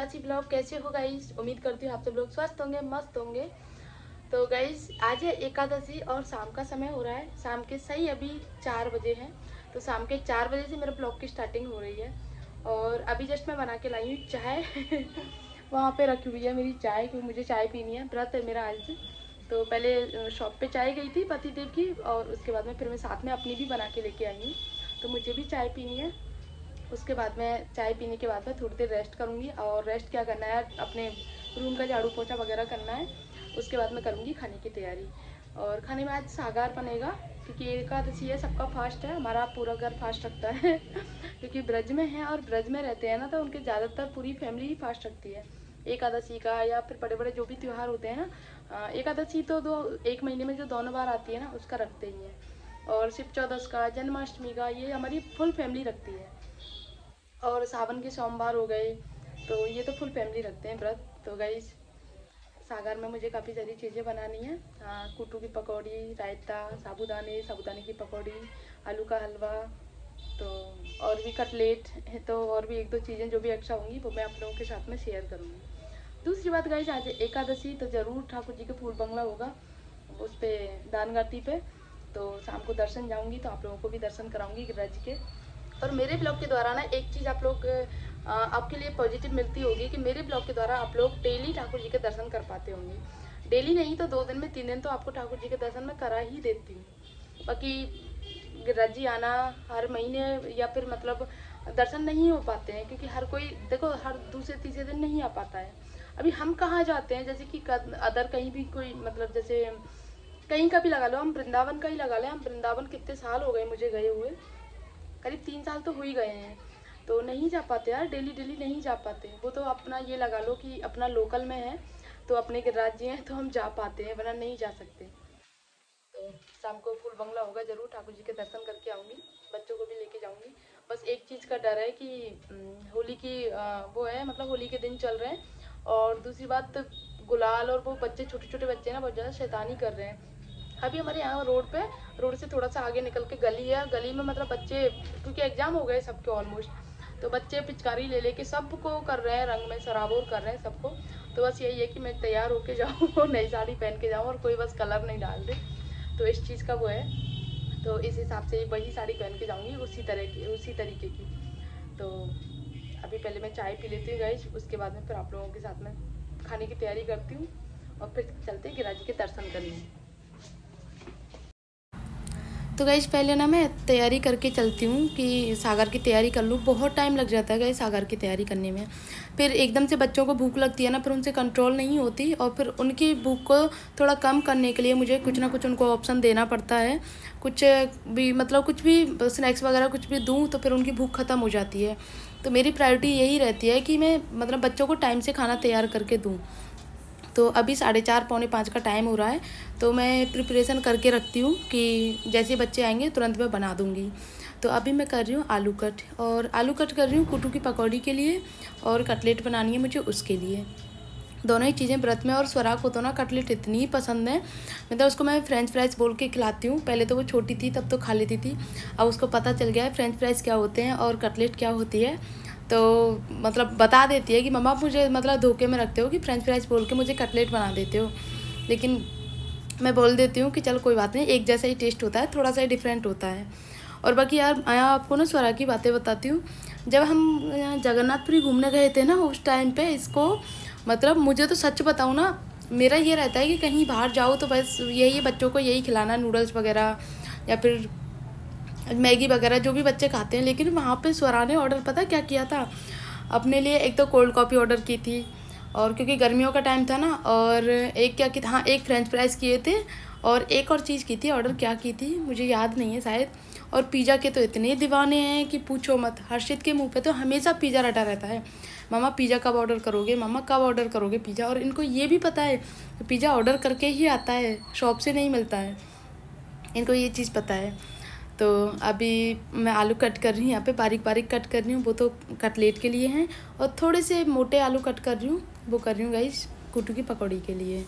Prachi blog. कैसे हो guys? उम्मीद करती हूँ आप सब लोग स्वस्थ होंगे, मस्त होंगे। तो गाइस आज है एकादशी और शाम का समय हो रहा है। शाम के सही अभी 4 बजे हैं। तो शाम के 4 बजे से मेरे ब्लॉग की स्टार्टिंग हो रही है। और अभी जस्ट मैं बना के लाई हूँ चाय वहाँ पे रखी हुई है मेरी चाय, क्योंकि मुझे चाय पीनी है, व्रत है मेरा आज। तो पहले शॉप पे चाय गई थी पति देव की, और उसके बाद में फिर मैं साथ में अपनी भी बना के लेके आई हूँ। तो मुझे भी चाय पीनी है। उसके बाद में चाय पीने के बाद में थोड़ी देर रेस्ट करूँगी। और रेस्ट क्या करना है, अपने रूम का झाड़ू पोछा वगैरह करना है। उसके बाद में करूँगी खाने की तैयारी। और खाने में आज सागार बनेगा, क्योंकि एकादशी है, सबका फास्ट है, हमारा पूरा घर फास्ट रखता है क्योंकि ब्रज में है और ब्रज में रहते हैं ना, तो उनके ज़्यादातर पूरी फैमिली ही फास्ट रखती है एकादशी का, या फिर बड़े बड़े जो भी त्यौहार होते हैं ना। एकादशी तो एक महीने में जो दोनों बार आती है ना, उसका रखते ही हैं। और शिव चौदस का, जन्माष्टमी का, ये हमारी फुल फैमिली रखती है। और सावन के सोमवार हो गए, तो ये तो फुल फैमिली रखते हैं व्रत। तो गाइस सागर में मुझे काफ़ी सारी चीज़ें बनानी है। कुट्टू की पकौड़ी, रायता, साबूदाने की पकौड़ी, आलू का हलवा, तो और भी कटलेट है। तो और भी एक दो चीज़ें जो भी एक्स्ट्रा होंगी वो मैं आप लोगों के साथ में शेयर करूँगी। दूसरी बात गाइस, आज एकादशी, तो ज़रूर ठाकुर जी का फूल बंगला होगा उस पर, दानगट्टी पे। तो शाम को दर्शन जाऊँगी, तो आप लोगों को भी दर्शन कराऊँगी गिरिराज के। और मेरे ब्लॉग के द्वारा ना एक चीज़ आप लोग आपके लिए पॉजिटिव मिलती होगी कि मेरे ब्लॉग के द्वारा आप लोग डेली ठाकुर जी के दर्शन कर पाते होंगे। डेली नहीं तो 2 दिन में 3 दिन तो आपको ठाकुर जी के दर्शन मैं करा ही देती हूँ। बाकी गिरिराज जी आना हर महीने या फिर मतलब दर्शन नहीं हो पाते हैं, क्योंकि हर कोई देखो हर दूसरे तीसरे दिन नहीं आ पाता है। अभी हम कहाँ जाते हैं, जैसे कि अदर कहीं भी कोई मतलब जैसे कहीं का भी लगा लो, हम वृंदावन का ही लगा लें। हम वृंदावन कितने साल हो गए मुझे गए हुए, करीब 3 साल तो हो ही गए हैं। तो नहीं जा पाते यार, डेली डेली नहीं जा पाते। वो तो अपना ये लगा लो कि अपना लोकल में है, तो अपने के राज्य हैं, तो हम जा पाते हैं, वरना नहीं जा सकते। तो शाम को फूल बंगला होगा, ज़रूर ठाकुर जी के दर्शन करके आऊँगी, बच्चों को भी लेके जाऊँगी। बस एक चीज़ का डर है कि होली की वो है, मतलब होली के दिन चल रहे हैं। और दूसरी बात, गुलाल और वो बच्चे छोटे छोटे बच्चे ना बहुत ज़्यादा शैतानी कर रहे हैं। अभी हमारे यहाँ रोड से थोड़ा सा आगे निकल के गली है, गली में मतलब बच्चे, क्योंकि एग्जाम हो गए सबके ऑलमोस्ट, तो बच्चे पिचकारी ले लेके सबको कर रहे हैं, रंग में सराबोर कर रहे हैं सबको। तो बस यही है कि मैं तैयार होके जाऊँ नई साड़ी पहन के जाऊँ, और कोई बस कलर नहीं डाल दे, तो इस चीज़ का वो है। तो इस हिसाब से वही साड़ी पहन के जाऊँगी, उसी तरीके की। तो अभी पहले मैं चाय पी लेती हूँ गाइस, उसके बाद में फिर आप लोगों के साथ में खाने की तैयारी करती हूँ, और फिर चलते हैं गिरिराज जी के दर्शन करने। तो गाइस पहले ना मैं तैयारी करके चलती हूँ कि सागर की तैयारी कर लूँ। बहुत टाइम लग जाता है गाइस सागर की तैयारी करने में। फिर एकदम से बच्चों को भूख लगती है ना, फिर उनसे कंट्रोल नहीं होती, और फिर उनकी भूख को थोड़ा कम करने के लिए मुझे कुछ ना कुछ उनको ऑप्शन देना पड़ता है। कुछ भी मतलब कुछ भी स्नैक्स वगैरह कुछ भी दूँ तो फिर उनकी भूख ख़त्म हो जाती है। तो मेरी प्रायोरिटी यही रहती है कि मैं मतलब बच्चों को टाइम से खाना तैयार करके दूँ। तो अभी 4:30 पौने 5 का टाइम हो रहा है, तो मैं प्रिपरेशन करके रखती हूँ कि जैसे बच्चे आएंगे तुरंत मैं बना दूँगी। तो अभी मैं कर रही हूँ आलू कट, और आलू कट कर रही हूँ कुट्टू की पकौड़ी के लिए, और कटलेट बनानी है मुझे उसके लिए। दोनों ही चीज़ें व्रत में, और स्वरा को तो ना कटलेट इतनी पसंद है, मतलब उसको मैं फ्रेंच फ्राइज़ बोल के खिलाती हूँ। पहले तो वो छोटी थी तब तो खा लेती थी, अब उसको पता चल गया है फ्रेंच फ्राइज़ क्या होते हैं और कटलेट क्या होती है। तो मतलब बता देती है कि मम्मा आप मुझे मतलब धोखे में रखते हो कि फ्रेंच फ्राइज़ बोल के मुझे कटलेट बना देते हो। लेकिन मैं बोल देती हूँ कि चल कोई बात नहीं, एक जैसा ही टेस्ट होता है, थोड़ा सा ही डिफरेंट होता है। और बाकी यार यहाँ आपको ना स्वरा की बातें बताती हूँ। जब हम यहाँ जगन्नाथपुरी घूमने गए थे ना, उस टाइम पे इसको मतलब मुझे तो सच बताऊँ ना, मेरा ये रहता है कि कहीं बाहर जाओ तो बस यही बच्चों को यही खिलाना, नूडल्स वगैरह या फिर मैगी वगैरह जो भी बच्चे खाते हैं। लेकिन वहाँ पे स्वरा ने ऑर्डर पता क्या किया था अपने लिए, एक तो कोल्ड कॉफ़ी ऑर्डर की थी, और क्योंकि गर्मियों का टाइम था ना, और एक क्या की था, हाँ एक फ्रेंच फ्राइज़ किए थे, और एक और चीज़ की थी ऑर्डर, क्या की थी मुझे याद नहीं है शायद। और पिज़्ज़ा के तो इतने दीवाने हैं कि पूछो मत। हर्षित के मुंह पे तो हमेशा पिज़्ज़ा रटा रहता है, मम्मा पिज़्ज़ा कब ऑर्डर करोगे, मम्मा कब ऑर्डर करोगे पिज़्ज़ा। और इनको ये भी पता है कि पिज़्ज़ा ऑर्डर करके ही आता है, शॉप से नहीं मिलता है, इनको ये चीज़ पता है। तो अभी मैं आलू कट कर रही हूँ, यहाँ पे बारीक बारीक कट कर रही हूँ, वो तो कटलेट के लिए हैं। और थोड़े से मोटे आलू कट कर रही हूँ, वो कर रही हूँ गाइस कुट्टू की पकौड़ी के लिए।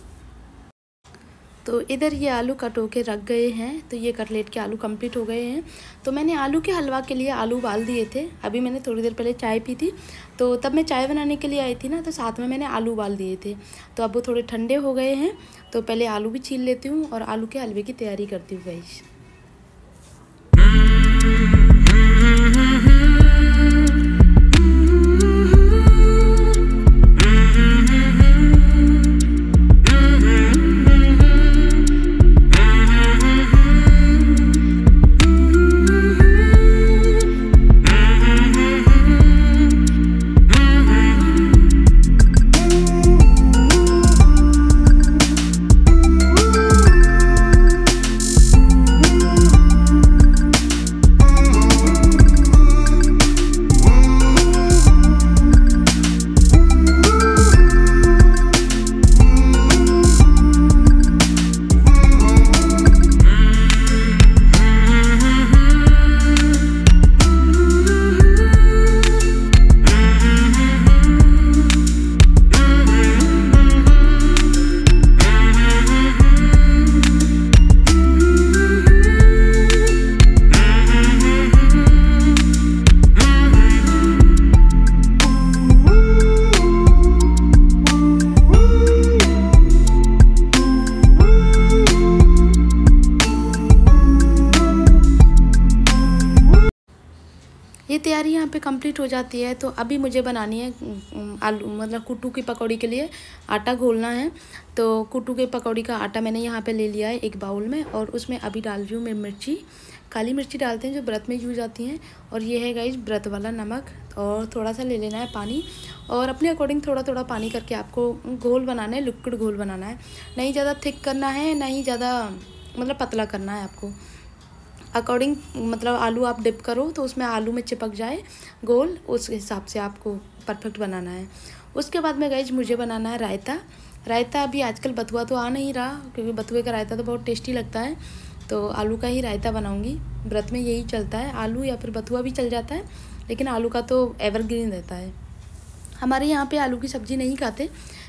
तो इधर ये आलू कटो के रख गए हैं। तो ये कटलेट के आलू कंप्लीट हो गए हैं। तो मैंने आलू के हलवा के लिए आलू उबाल दिए थे। अभी मैंने थोड़ी देर पहले चाय पी थी, तो तब मैं चाय बनाने के लिए आई थी ना, तो साथ में मैंने आलू उबाल दिए थे। तो अब वो थोड़े ठंडे हो गए हैं, तो पहले आलू भी छील लेती हूँ और आलू के हलवे की तैयारी करती हूँ गाइस। ये तैयारी यहाँ पे कंप्लीट हो जाती है। तो अभी मुझे बनानी है आलू मतलब कुट्टू की पकौड़ी के लिए आटा घोलना है। तो कुट्टू के पकौड़ी का आटा मैंने यहाँ पे ले लिया है एक बाउल में, और उसमें अभी डाल रही हूँ मैं मिर्ची, काली मिर्ची डालते हैं जो व्रत में यूज आती हैं, और ये है गाइस व्रत वाला नमक, और थोड़ा सा ले लेना है पानी, और अपने अकॉर्डिंग थोड़ा थोड़ा पानी करके आपको घोल बनाना है, लिक्विड घोल बनाना है। नहीं ज़्यादा थिक करना है, नहीं ज़्यादा मतलब पतला करना है आपको अकॉर्डिंग, मतलब आलू आप डिप करो तो उसमें आलू में चिपक जाए गोल, उस हिसाब से आपको परफेक्ट बनाना है। उसके बाद में गाइस मुझे बनाना है रायता। रायता अभी आजकल बथुआ तो आ नहीं रहा, क्योंकि बथुए का रायता तो बहुत टेस्टी लगता है, तो आलू का ही रायता बनाऊंगी। व्रत में यही चलता है, आलू या फिर बथुआ भी चल जाता है, लेकिन आलू का तो एवरग्रीन रहता है। हमारे यहाँ पे आलू की सब्ज़ी नहीं खाते।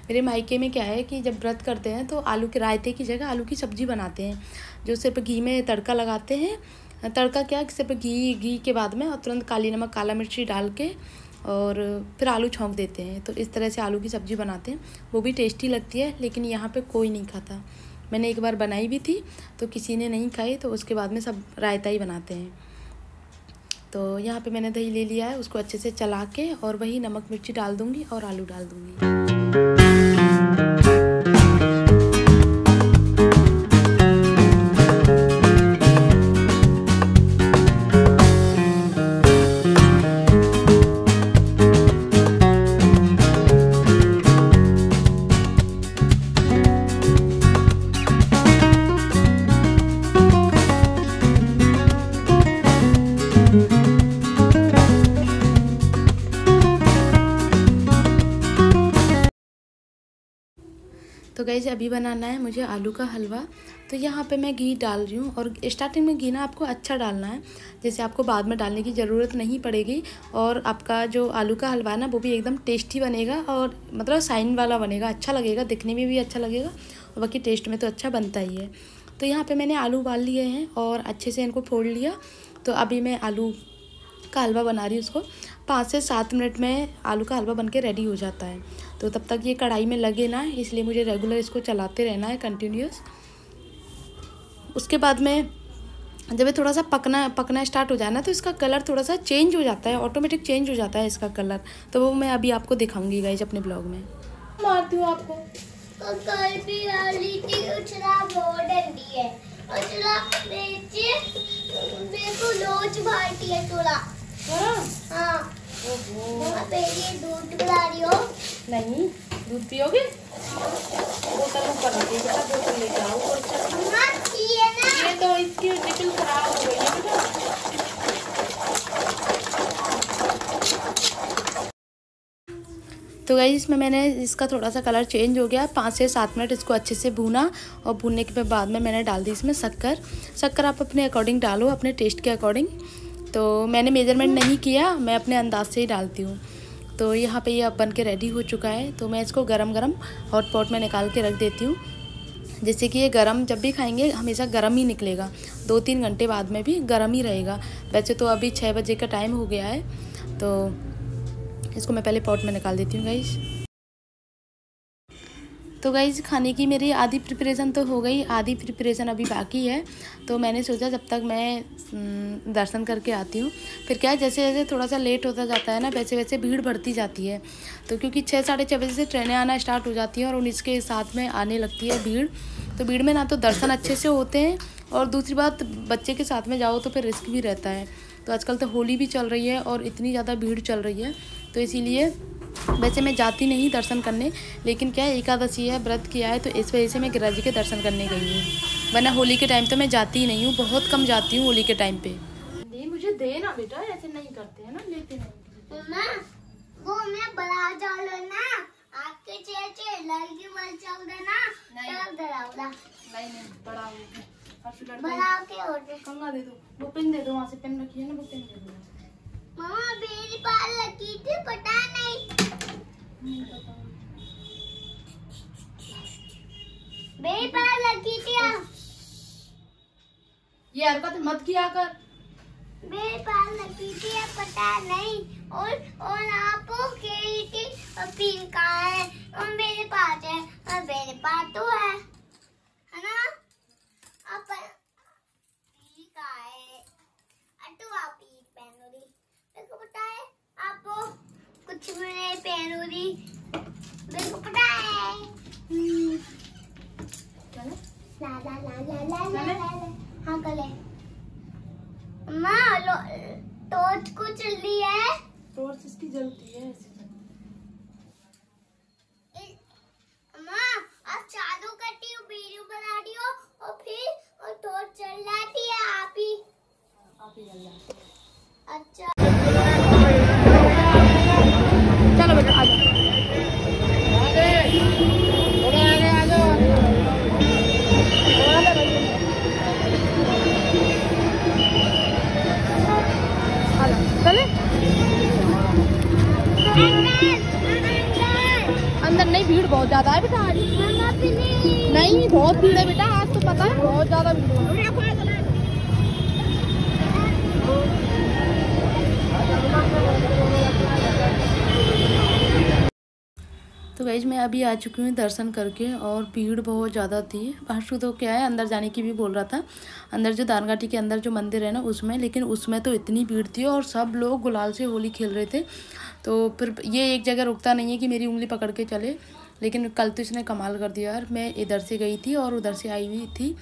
मेरे मायके में क्या है कि जब व्रत करते हैं तो आलू के रायते की जगह आलू की सब्ज़ी बनाते हैं, जो सिर्फ घी में तड़का लगाते हैं। तड़का क्या, सिर्फ घी के बाद में और तुरंत काली नमक काला मिर्ची डाल के और फिर आलू छौंक देते हैं। तो इस तरह से आलू की सब्ज़ी बनाते हैं, वो भी टेस्टी लगती है, लेकिन यहाँ पे कोई नहीं खाता। मैंने एक बार बनाई भी थी तो किसी ने नहीं खाई, तो उसके बाद में सब रायता ही बनाते हैं। तो यहाँ पे मैंने दही ले लिया है, उसको अच्छे से चला के और वही नमक मिर्ची डाल दूँगी और आलू डाल दूँगी। तो गाइस अभी बनाना है मुझे आलू का हलवा। तो यहाँ पे मैं घी डाल रही हूँ, और स्टार्टिंग में घी ना आपको अच्छा डालना है, जैसे आपको बाद में डालने की ज़रूरत नहीं पड़ेगी, और आपका जो आलू का हलवा है ना वो भी एकदम टेस्टी बनेगा, और मतलब शाइन वाला बनेगा, अच्छा लगेगा, दिखने में भी अच्छा लगेगा, और बाकी टेस्ट में तो अच्छा बनता ही है। तो यहाँ पर मैंने आलू उबाल लिए हैं और अच्छे से इनको फोड़ लिया। तो अभी मैं आलू का हलवा बना रही हूँ। उसको 5 से 7 मिनट में आलू का हलवा बनके रेडी हो जाता है। तो तब तक ये कढ़ाई में लगे ना, इसलिए मुझे रेगुलर इसको चलाते रहना है कंटिन्यूस। उसके बाद में जब ये थोड़ा सा पकना स्टार्ट हो जाए ना, तो इसका कलर थोड़ा सा चेंज हो जाता है, ऑटोमेटिक चेंज हो जाता है इसका कलर। तो वो मैं अभी आपको दिखाऊंगी गाइस अपने ब्लॉग में। मारती हूँ आपको कल भी वाली थी, उछला बहुत डंडी है, उछला देखो लोच भाटी है थोड़ा। हाँ पहले दूध पिला रही हो? नहीं, दूध पियोगे? बोतल ऊपर रखी बेटा, बोतल लेके आओ। ये तो इसकी निकल खराब हो गई है बेटा। तो गाइस इसमें मैंने इसका थोड़ा सा कलर चेंज हो गया। 5 से 7 मिनट इसको अच्छे से भूना, और भूनने के बाद में मैंने डाल दी इसमें शक्कर आप अपने अकॉर्डिंग डालो, अपने टेस्ट के अकॉर्डिंग। तो मैंने मेजरमेंट नहीं किया, मैं अपने अंदाज से ही डालती हूँ। तो यहाँ पे ये अब बन के रेडी हो चुका है। तो मैं इसको गरम हॉट पॉट में निकाल के रख देती हूँ। जैसे कि ये गरम जब भी खाएंगे हमेशा गरम ही निकलेगा, 2-3 घंटे बाद में भी गरम ही रहेगा। वैसे तो अभी 6 बजे का टाइम हो गया है, तो इसको मैं पहले पॉट में निकाल देती हूँ गाइस। तो गाइस खाने की मेरी आधी प्रिपरेशन तो हो गई, आधी प्रिपरेशन अभी बाकी है। तो मैंने सोचा जब तक मैं दर्शन करके आती हूँ, फिर क्या है जैसे जैसे थोड़ा सा लेट होता जाता है ना, वैसे वैसे भीड़ बढ़ती जाती है। तो क्योंकि 6-6:30 बजे से ट्रेनें आना स्टार्ट हो जाती हैं और 19 के साथ में आने लगती है भीड़। तो भीड़ में ना तो दर्शन अच्छे से होते हैं, और दूसरी बात बच्चे के साथ में जाओ तो फिर रिस्क भी रहता है। तो आजकल तो होली भी चल रही है और इतनी ज़्यादा भीड़ चल रही है, तो इसीलिए वैसे मैं जाती नहीं दर्शन करने, लेकिन क्या है एकादशी है, व्रत किया है, तो इस वजह से मैं गिरिराज जी के दर्शन करने गई हूँ। वरना होली के टाइम तो मैं जाती ही नहीं हूँ, बहुत कम जाती हूँ होली के टाइम पे। दे मुझे दे ना बेटा, ऐसे नहीं करते हैं ना, लेते नहीं। वो मैं बड़ा जाओ ना, आपके चेचे लड़की मर जाओगे ना, तब डराओगा। नहीं बड़ा बड़ा के होते। कंगा दे दो, वो पेन दे दो, वहाँ से पेन रखी है ना, वो पेन दे दो। मामा मेरी बाल लगी थी, पता नहीं। मेरी बाल लगी थी। ये हरकत मत किया कर। मेरी बाल लगी थी, पता नहीं। और आप कही थी पिंक का है, और मेरे पास है, और मेरे पास तो है ना। आप पिंक का है, तो आप पिंक पहनोगी। मेरे को पता है आपको कुछ भी नहीं पहनोगी, मेरे को पता है। ला ला ला ला ला ला ला। हाँ कले माँ टॉर्च को चल रही है। टॉर्च इसकी जलती है ऐसे। माँ आप चालू करती हो, वीडियो बना रही हो, और फिर और टॉर्च चल जाती है, आप ही जल जाती है। अच्छा चलो बेटा आ जाओ, आगे आ जाओ। चले अंदर नहीं, भीड़ बहुत ज्यादा है बेटा आज। नहीं बहुत भीड़ है बेटा आज, तो पता है बहुत ज्यादा भीड़ है। तो गाइस मैं अभी आ चुकी हूँ दर्शन करके, और भीड़ बहुत ज़्यादा थी। हर्षु तो क्या है अंदर जाने की भी बोल रहा था, अंदर जो दानघाटी के अंदर जो मंदिर है ना उसमें, लेकिन उसमें तो इतनी भीड़ थी और सब लोग गुलाल से होली खेल रहे थे। तो फिर ये एक जगह रुकता नहीं है कि मेरी उंगली पकड़ के चले, लेकिन कल तो इसने कमाल कर दिया यार। मैं इधर से गई थी और उधर से आई हुई थी,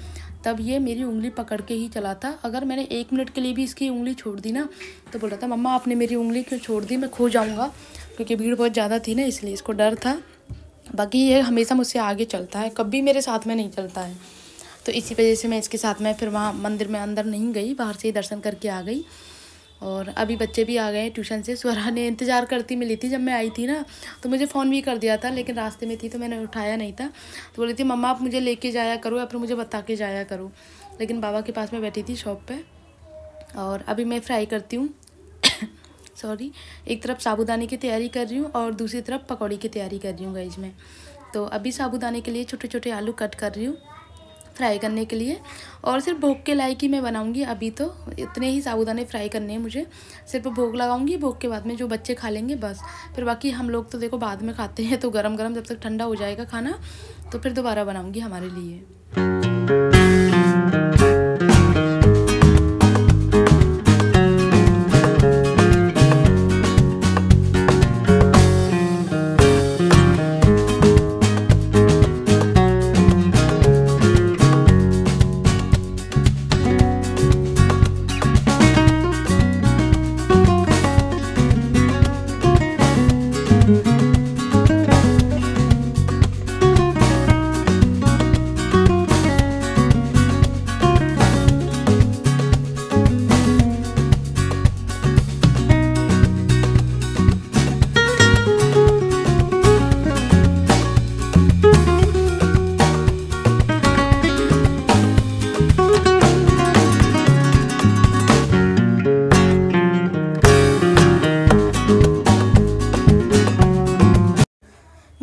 तब ये मेरी उंगली पकड़ के ही चला था। अगर मैंने 1 मिनट के लिए भी इसकी उंगली छोड़ दी ना, तो बोल रहा था मम्मा आपने मेरी उंगली क्यों छोड़ दी, मैं खो जाऊँगा, क्योंकि भीड़ बहुत ज़्यादा थी ना, इसलिए इसको डर था। बाकी ये हमेशा मुझसे आगे चलता है, कभी मेरे साथ में नहीं चलता है, तो इसी वजह से मैं इसके साथ में फिर वहाँ मंदिर में अंदर नहीं गई, बाहर से ही दर्शन करके आ गई। और अभी बच्चे भी आ गए हैं ट्यूशन से। स्वरा ने इंतज़ार करती मिली थी जब मैं आई थी ना, तो मुझे फ़ोन भी कर दिया था, लेकिन रास्ते में थी तो मैंने उठाया नहीं था। तो बोली थी मम्मा आप मुझे लेके जाया करो या फिर मुझे बता के जाया करो, लेकिन बाबा के पास में बैठी थी शॉप पे। और अभी मैं फ्राई करती हूँ सॉरी, एक तरफ साबूदाने की तैयारी कर रही हूँ और दूसरी तरफ पकौड़ी की तैयारी कर रही हूँ गाइस मैं। तो अभी साबूदाने के लिए छोटे छोटे आलू कट कर रही हूँ फ्राई करने के लिए, और सिर्फ भोग के लायक ही मैं बनाऊंगी। अभी तो इतने ही साबूदाने फ्राई करने हैं मुझे, सिर्फ भोग लगाऊंगी, भोग के बाद में जो बच्चे खा लेंगे बस। फिर बाकी हम लोग तो देखो बाद में खाते हैं, तो गरम गरम जब तक ठंडा हो जाएगा खाना तो फिर दोबारा बनाऊंगी हमारे लिए।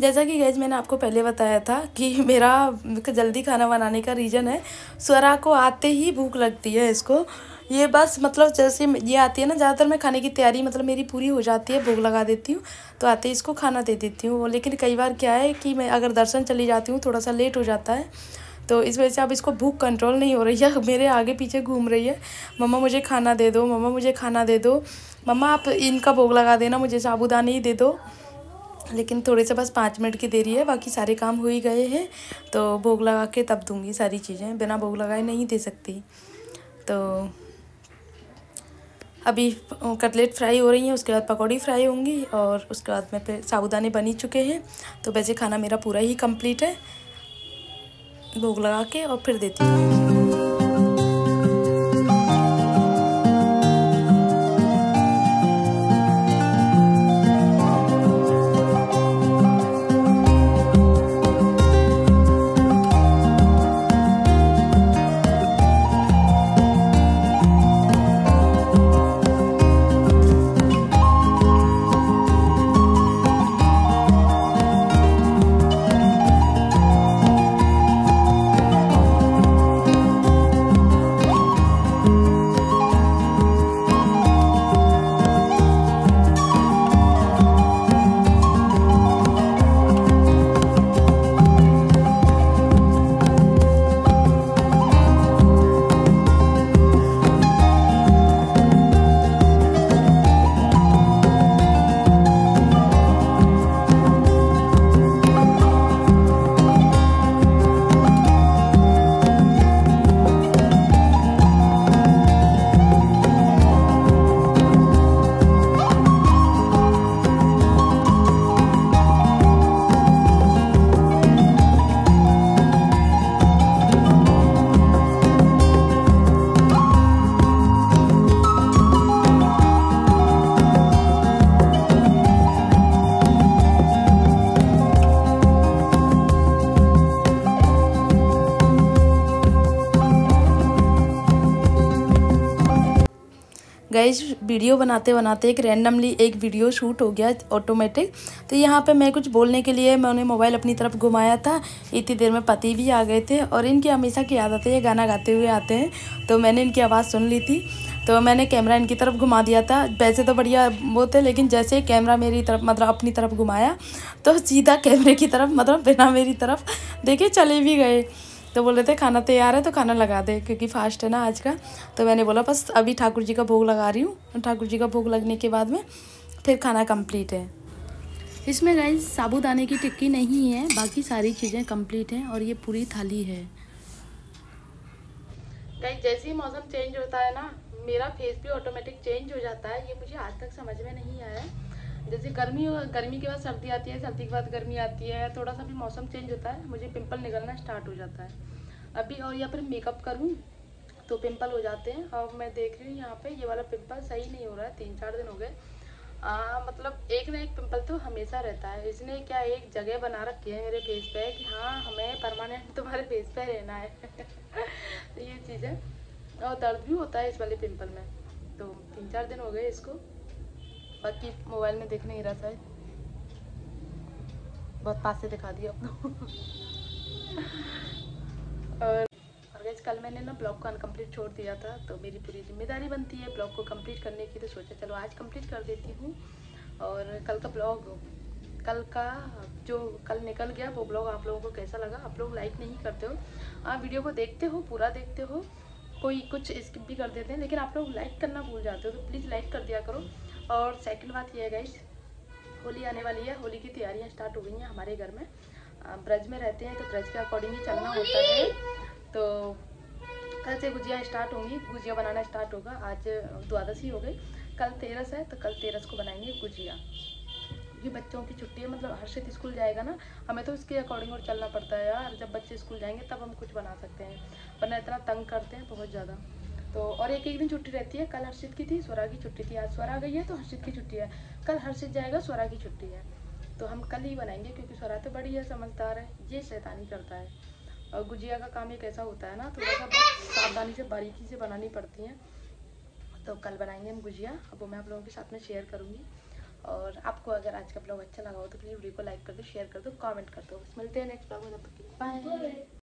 जैसा कि गाइस मैंने आपको पहले बताया था कि मेरा जल्दी खाना बनाने का रीज़न है, स्वरा को आते ही भूख लगती है इसको। ये बस मतलब जैसे ये आती है ना, ज़्यादातर मैं खाने की तैयारी मतलब मेरी पूरी हो जाती है, भोग लगा देती हूँ तो आते ही इसको खाना दे देती हूँ। लेकिन कई बार क्या है कि मैं अगर दर्शन चली जाती हूँ, थोड़ा सा लेट हो जाता है, तो इस वजह से अब इसको भूख कंट्रोल नहीं हो रही है, मेरे आगे पीछे घूम रही है, मम्मा मुझे खाना दे दो, मम्मा मुझे खाना दे दो, मम्मा आप इनका भोग लगा देना, मुझे साबूदाने ही दे दो। लेकिन थोड़े से बस 5 मिनट की देरी है, बाकी सारे काम हो ही गए हैं, तो भोग लगा के तब दूंगी सारी चीज़ें, बिना भोग लगाए नहीं दे सकती। तो अभी कटलेट फ्राई हो रही हैं, उसके बाद पकौड़ी फ्राई होंगी और उसके बाद में फिर साबूदाने बन ही चुके हैं। तो वैसे खाना मेरा पूरा ही कंप्लीट है, भोग लगा के और फिर देती हूँ। गाइज वीडियो बनाते बनाते एक रैंडमली एक वीडियो शूट हो गया ऑटोमेटिक। तो यहाँ पे मैं कुछ बोलने के लिए मैंने मोबाइल अपनी तरफ घुमाया था, इतनी देर में पति भी आ गए थे और इनकी हमेशा की आदत है, ये गाना गाते हुए आते हैं, तो मैंने इनकी आवाज़ सुन ली थी, तो मैंने कैमरा इनकी तरफ घुमा दिया था। वैसे तो बढ़िया वो थे, लेकिन जैसे कैमरा मेरी तरफ मतलब अपनी तरफ घुमाया तो सीधा कैमरे की तरफ मतलब बिना मेरी तरफ देखे चले भी गए। तो बोल रहे थे खाना तैयार है तो खाना लगा दे, क्योंकि फास्ट है ना आज का। तो मैंने बोला बस अभी ठाकुर जी का भोग लगा रही हूँ, ठाकुर जी का भोग लगने के बाद में फिर खाना कंप्लीट है। इसमें गाइस साबूदाने की टिक्की नहीं है, बाकी सारी चीज़ें कंप्लीट हैं और ये पूरी थाली है। गाइस जैसे ही मौसम चेंज होता है ना, मेरा फेस भी ऑटोमेटिक चेंज हो जाता है, ये मुझे आज तक समझ में नहीं आया। जैसे गर्मी के बाद सर्दी आती है, सर्दी के बाद गर्मी आती है, थोड़ा सा भी मौसम चेंज होता है मुझे पिंपल निकलना स्टार्ट हो जाता है। अभी और यहाँ पर मेकअप करूँ तो पिंपल हो जाते हैं। और मैं देख रही हूँ यहाँ पे ये वाला पिंपल सही नहीं हो रहा है, 3-4 दिन हो गए। मतलब एक ना एक पिंपल तो हमेशा रहता है। इसने क्या एक जगह बना रखी है मेरे फेस पे कि हाँ हमें परमानेंट तुम्हारे फेस पे रहना है। तो ये चीज़ है, और दर्द भी होता है इस वाले पिंपल में। तो 3-4 दिन हो गए इसको, बाकी मोबाइल में देख नहीं रहा था, बहुत पास से दिखा दिया अपना। और गाइस कल मैंने ना ब्लॉग को अनकम्प्लीट छोड़ दिया था, तो मेरी पूरी जिम्मेदारी बनती है ब्लॉग को कंप्लीट करने की, तो सोचा चलो आज कंप्लीट कर देती हूँ। और कल का ब्लॉग जो कल निकल गया वो ब्लॉग आप लोगों को कैसा लगा? आप लोग लाइक नहीं करते हो, आप वीडियो को देखते हो, पूरा देखते हो, कोई कुछ स्किप भी कर देते हैं, लेकिन आप लोग लाइक करना भूल जाते हो, तो प्लीज़ लाइक कर दिया करो। और सेकंड बात ये है गाइस, होली आने वाली है, होली की तैयारियां स्टार्ट हो गई हैं हमारे घर में। ब्रज में रहते हैं तो ब्रज के अकॉर्डिंग ही चलना होता है। तो कल से गुजिया स्टार्ट होंगी, गुजिया बनाना स्टार्ट होगा। आज द्वादशी हो गई, कल 13 है, तो कल 13 को बनाएंगे गुजिया। ये बच्चों की छुट्टी है, मतलब हर्षित स्कूल जाएगा ना, हमें तो इसके अकॉर्डिंग और चलना पड़ता है यार। जब बच्चे स्कूल जाएंगे तब हम कुछ बना सकते हैं, वरना इतना तंग करते हैं बहुत ज़्यादा। तो और एक दिन छुट्टी रहती है, कल हर्षित की थी, स्वरा की छुट्टी थी, आज स्वरा गई है तो हर्षित की छुट्टी है, कल हर्षित जाएगा, स्वरा की छुट्टी है, तो हम कल ही बनाएंगे, क्योंकि स्वरा तो बड़ी है, समझदार है, ये शैतानी करता है। और गुजिया का काम एक ऐसा होता है ना, थोड़ा सा बहुत सावधानी से बारीकी से बनानी पड़ती है। तो कल बनाएंगे हम गुजिया, अब वो मैं आप लोगों के साथ में शेयर करूँगी। और आपको आपको अगर आज का ब्लॉग अच्छा लगा हो तो प्लीज़ वीडियो को लाइक कर दो, शेयर कर दो, कमेंट कर दो। बस मिलते हैं नेक्स्ट ब्लॉग में, तब तक के लिए बाय।